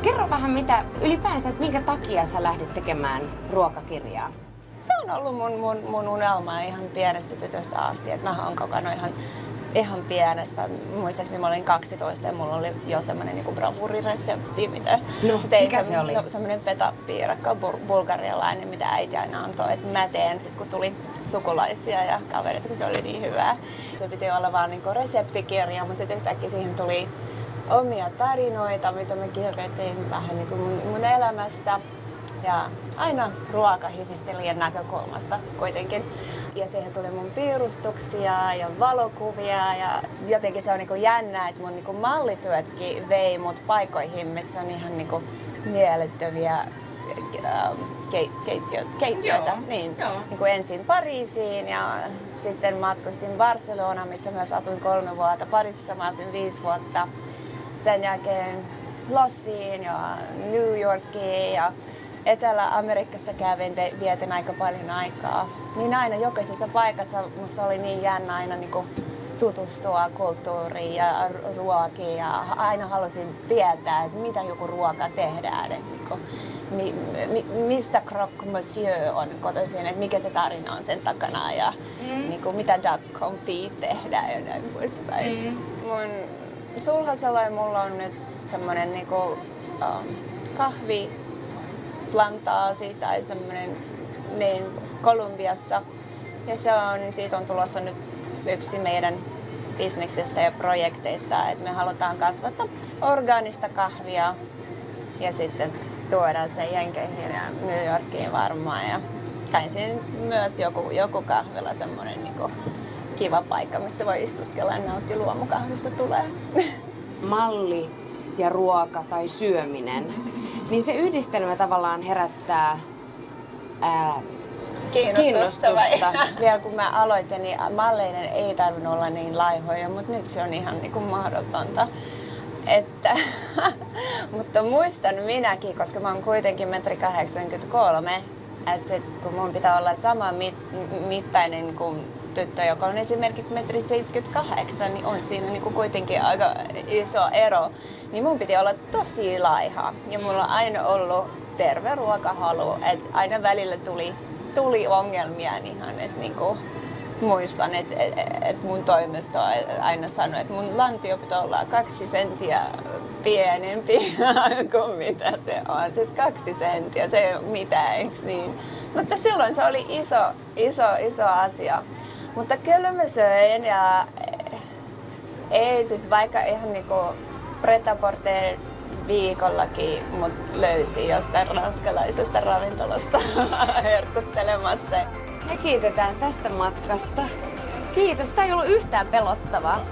Kerro vähän mitä ylipäänsä, että minkä takia sä lähdit tekemään ruokakirjaa? Se on ollut mun unelma ihan pienestä tytöstä asti, että mä oon kokonut ihan pienestä. Muistaakseni mä olin 12 ja mulla oli jo semmoinen niinku bravuriresepti, mitä tein. Mikä se oli? Semmoinen feta-piirakka, bulgarialainen, mitä äiti aina antoi. Että mä teen sit, kun tuli sukulaisia ja kavereita, kun se oli niin hyvää. Se piti olla vaan niinku reseptikirja, mutta sitten yhtäkkiä siihen tuli omia tarinoita, mitä mä kirjoitin vähän niinku mun elämästä. Ja aina ruokahifistelijän näkökulmasta kuitenkin. Ja siihen tuli mun piirustuksia ja valokuvia ja jotenkin se on niinku jännä, että mun niinku mallityötkin vei mut paikoihin, missä on ihan niinku miellyttäviä keittiöitä. Niin, niinku ensin Pariisiin ja sitten matkustin Barcelonaan, missä myös asuin 3 vuotta. Pariisissa mä asuin 5 vuotta. Sen jälkeen Lossiin ja New Yorkiin ja Etelä-Amerikassa vietin aika paljon aikaa. Niin aina jokaisessa paikassa musta oli niin jännä aina niinku tutustua kulttuuriin ja ruokiin ja aina halusin tietää, että mitä joku ruoka tehdään. Että niinku, mistä croque monsieur on kotoisin, että mikä se tarina on sen takana ja niinku, mitä duck confit tehdään ja näin poispäin. Mun sulhasella mulla on nyt semmonen niinku, kahviplantaasi tai semmoinen niin Kolumbiassa. Ja siitä on tulossa nyt yksi meidän bisneksestä ja projekteista, että me halutaan kasvattaa orgaanista kahvia ja sitten tuoda se Jenkeihin ja New Yorkiin varmaan. Ja kai siinä myös joku kahvila, semmoinen niinku kiva paikka, missä voi istuskella ja nauttia luomukahvista tulee. Malli ja ruoka tai syöminen, niin se yhdistelmä tavallaan herättää kiinnostusta. Vielä kun mä aloitin, niin malleinen ei tarvinnut olla niin laihoja, mutta nyt se on ihan niin kuin mahdotonta. Mutta muistan minäkin, koska mä oon kuitenkin 1,83 m, että kun mun pitää olla sama mittainen kuin tyttö, joka on esimerkiksi 1,78 m, niin on siinä niin kuin kuitenkin aika iso ero. Niin mun piti olla tosi laiha ja mulla on aina ollut terve ruokahalu, että aina välillä tuli ongelmia ihan, että niinku, muistan, että mun toimisto aina sanoi, että mun lantio pitää olla 2 senttiä pienempi kuin mitä se on. Siis 2 senttiä, se ei ole mitään, eikö niin? Mutta silloin se oli iso asia. Mutta kyllä mä söin ja ei siis vaikka ihan niinku pret-à-porter viikollakin mut löysi jostain ranskalaisesta ravintolasta herkuttelemassa. Me kiitetään tästä matkasta. Kiitos, tää ei ollut yhtään pelottavaa.